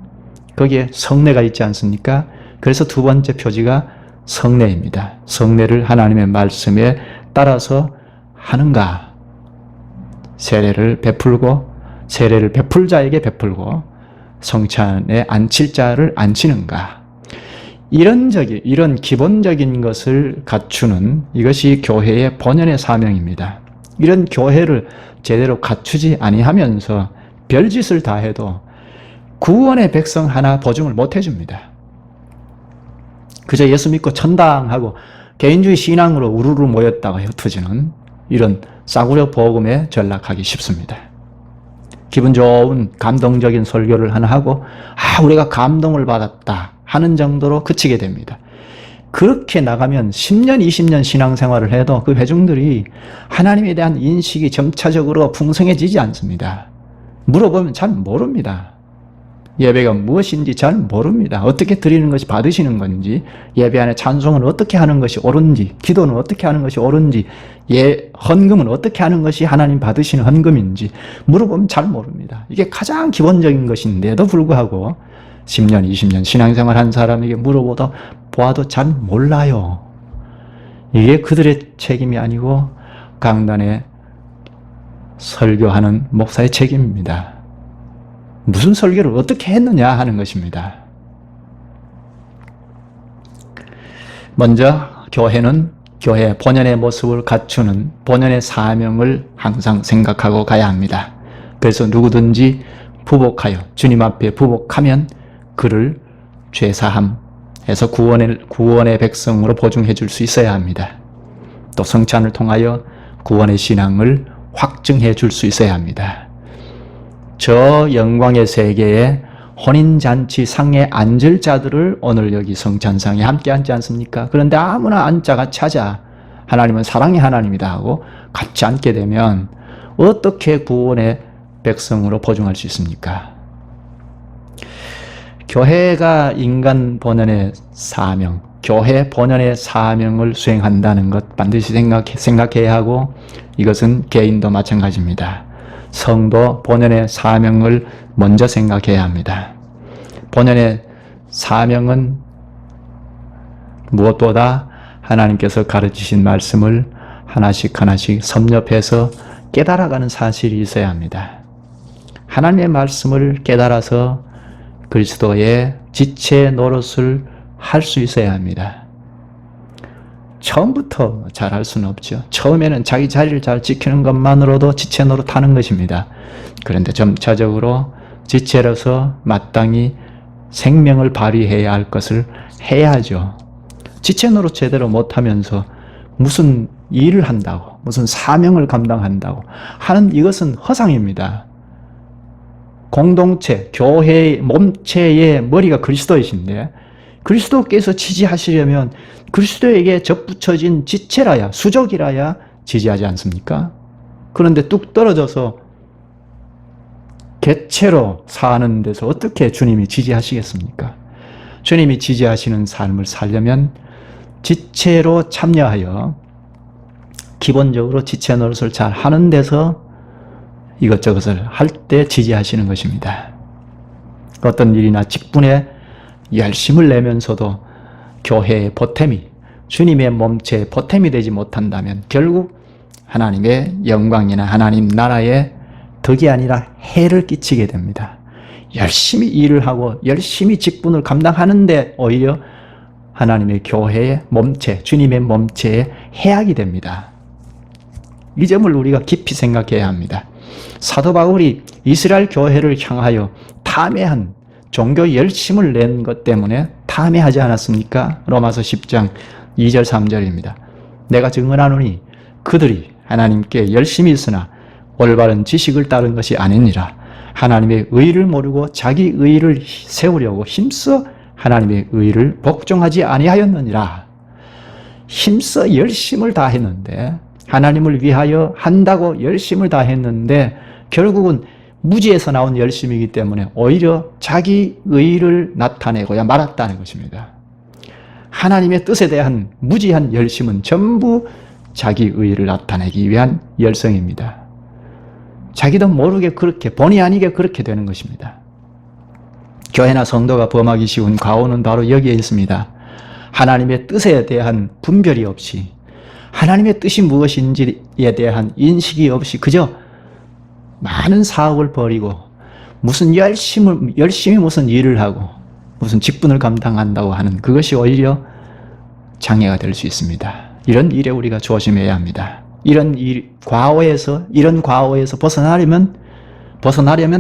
거기에 성례가 있지 않습니까? 그래서 두 번째 표지가 성례입니다. 성례를 하나님의 말씀에 따라서 하는가? 세례를 베풀 자에게 베풀고 성찬에 앉힐 자를 앉히는가? 이런 기본적인 것을 갖추는 이것이 교회의 본연의 사명입니다. 이런 교회를 제대로 갖추지 아니하면서 별짓을 다 해도 구원의 백성 하나 보증을 못 해줍니다. 그저 예수 믿고 천당하고 개인주의 신앙으로 우르르 모였다가 흩어지는 이런 싸구려 복음에 전락하기 쉽습니다. 기분 좋은 감동적인 설교를 하나 하고 우리가 감동을 받았다 하는 정도로 그치게 됩니다. 그렇게 나가면 10년, 20년 신앙생활을 해도 그 회중들이 하나님에 대한 인식이 점차적으로 풍성해지지 않습니다. 물어보면 잘 모릅니다. 예배가 무엇인지 잘 모릅니다. 어떻게 드리는 것이 받으시는 건지, 예배 안에 찬송은 어떻게 하는 것이 옳은지, 기도는 어떻게 하는 것이 옳은지, 헌금은 어떻게 하는 것이 하나님 받으시는 헌금인지 물어보면 잘 모릅니다. 이게 가장 기본적인 것인데도 불구하고 10년, 20년 신앙생활 한 사람에게 보아도 잘 몰라요. 이게 그들의 책임이 아니고 강단에 설교하는 목사의 책임입니다. 무슨 설교를 어떻게 했느냐 하는 것입니다. 먼저 교회는 교회의 본연의 모습을 갖추는 본연의 사명을 항상 생각하고 가야 합니다. 그래서 누구든지 부복하여 주님 앞에 부복하면 그를 죄사함에서 구원의 백성으로 보증해 줄 수 있어야 합니다. 또 성찬을 통하여 구원의 신앙을 확증해 줄 수 있어야 합니다. 저 영광의 세계에 혼인잔치 상에 앉을 자들을 오늘 여기 성찬상에 함께 앉지 않습니까? 그런데 아무나 앉자가 찾아 하나님은 사랑의 하나님이다 하고 같이 앉게 되면 어떻게 구원의 백성으로 보증할 수 있습니까? 교회가 인간 본연의 사명, 교회 본연의 사명을 수행한다는 것 반드시 생각해야 하고, 이것은 개인도 마찬가지입니다. 성도 본연의 사명을 먼저 생각해야 합니다. 본연의 사명은 무엇보다 하나님께서 가르치신 말씀을 하나씩 하나씩 섭렵해서 깨달아가는 사실이 있어야 합니다. 하나님의 말씀을 깨달아서 그리스도의 지체 노릇을 할 수 있어야 합니다. 처음부터 잘 할 수는 없죠. 처음에는 자기 자리를 잘 지키는 것만으로도 지체 노릇하는 것입니다. 그런데 점차적으로 지체로서 마땅히 생명을 발휘해야 할 것을 해야죠. 지체 노릇 제대로 못하면서 무슨 일을 한다고, 무슨 사명을 감당한다고 하는 이것은 허상입니다. 공동체, 교회의 몸체의 머리가 그리스도이신데, 그리스도께서 지지하시려면 그리스도에게 접붙여진 지체라야, 수족이라야 지지하지 않습니까? 그런데 뚝 떨어져서 객체로 사는 데서 어떻게 주님이 지지하시겠습니까? 주님이 지지하시는 삶을 살려면 지체로 참여하여 기본적으로 지체 노릇을 잘 하는 데서 이것저것을 할 때 지지하시는 것입니다. 어떤 일이나 직분에 열심을 내면서도 교회의 보탬이, 주님의 몸체의 보탬이 되지 못한다면 결국 하나님의 영광이나 하나님 나라에 덕이 아니라 해를 끼치게 됩니다. 열심히 일을 하고 열심히 직분을 감당하는데 오히려 하나님의 교회의 몸체, 주님의 몸체에 해악이 됩니다. 이 점을 우리가 깊이 생각해야 합니다. 사도 바울이 이스라엘 교회를 향하여 탐해한 종교 열심을 낸 것 때문에 탐해하지 않았습니까? 로마서 10장 2절 3절입니다. 내가 증언하노니 그들이 하나님께 열심히 있으나 올바른 지식을 따른 것이 아니니라. 하나님의 의를 모르고 자기 의를 세우려고 힘써 하나님의 의를 복종하지 아니하였느니라. 힘써 열심을 다했는데, 하나님을 위하여 한다고 열심을 다했는데 결국은 무지에서 나온 열심이기 때문에 오히려 자기 의를 나타내고야 말았다는 것입니다. 하나님의 뜻에 대한 무지한 열심은 전부 자기 의를 나타내기 위한 열성입니다. 자기도 모르게 그렇게, 본의 아니게 그렇게 되는 것입니다. 교회나 성도가 범하기 쉬운 과오는 바로 여기에 있습니다. 하나님의 뜻에 대한 분별이 없이, 하나님의 뜻이 무엇인지에 대한 인식이 없이 그저 많은 사업을 벌이고 무슨 열심히 무슨 일을 하고 무슨 직분을 감당한다고 하는 그것이 오히려 장애가 될 수 있습니다. 이런 일에 우리가 조심해야 합니다. 이런 과오에서 벗어나려면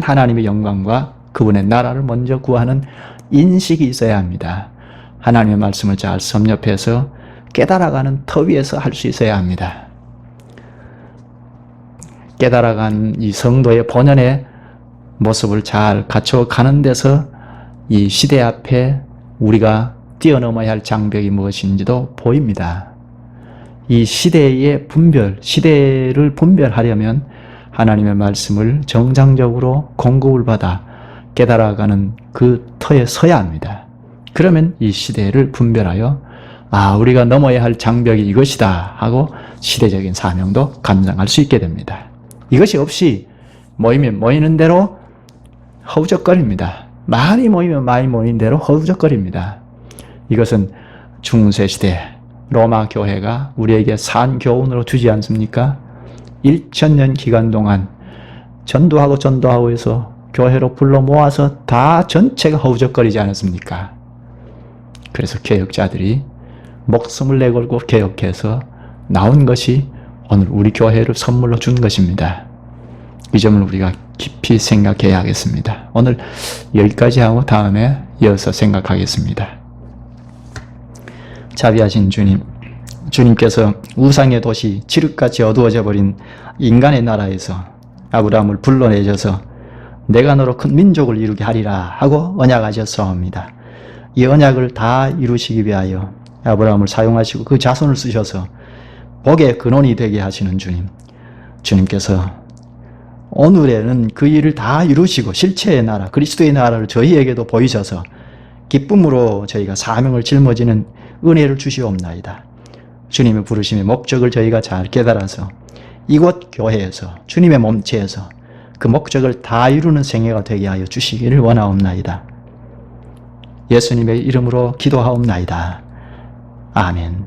하나님의 영광과 그분의 나라를 먼저 구하는 인식이 있어야 합니다. 하나님의 말씀을 잘 섭렵해서 깨달아가는 터 위에서 할 수 있어야 합니다. 깨달아간 이 성도의 본연의 모습을 잘 갖춰가는 데서 이 시대 앞에 우리가 뛰어넘어야 할 장벽이 무엇인지도 보입니다. 이 시대의 시대를 분별하려면 하나님의 말씀을 정상적으로 공급을 받아 깨달아가는 그 터에 서야 합니다. 그러면 이 시대를 분별하여 우리가 넘어야 할 장벽이 이것이다 하고 시대적인 사명도 감당할 수 있게 됩니다. 이것이 없이 모이면 모이는 대로 허우적거립니다. 많이 모이면 많이 모이는 대로 허우적거립니다. 이것은 중세시대 로마 교회가 우리에게 산 교훈으로 주지 않습니까? 1000년 기간 동안 전도하고 해서 교회로 불러 모아서 다 전체가 허우적거리지 않았습니까? 그래서 개혁자들이 목숨을 내걸고 개혁해서 나온 것이 오늘 우리 교회를 선물로 준 것입니다. 이 점을 우리가 깊이 생각해야 하겠습니다. 오늘 여기까지 하고 다음에 이어서 생각하겠습니다. 자비하신 주님, 주님께서 우상의 도시 칠흑같이 어두워져 버린 인간의 나라에서 아브라함을 불러내셔서 내가 너로 큰 민족을 이루게 하리라 하고 언약하셨사옵니다. 이 언약을 다 이루시기 위하여 아브라함을 사용하시고 그 자손을 쓰셔서 복의 근원이 되게 하시는 주님, 주님께서 오늘에는 그 일을 다 이루시고 실체의 나라, 그리스도의 나라를 저희에게도 보이셔서 기쁨으로 저희가 사명을 짊어지는 은혜를 주시옵나이다. 주님의 부르심의 목적을 저희가 잘 깨달아서 이곳 교회에서 주님의 몸체에서 그 목적을 다 이루는 생애가 되게 하여 주시기를 원하옵나이다. 예수님의 이름으로 기도하옵나이다. 아멘.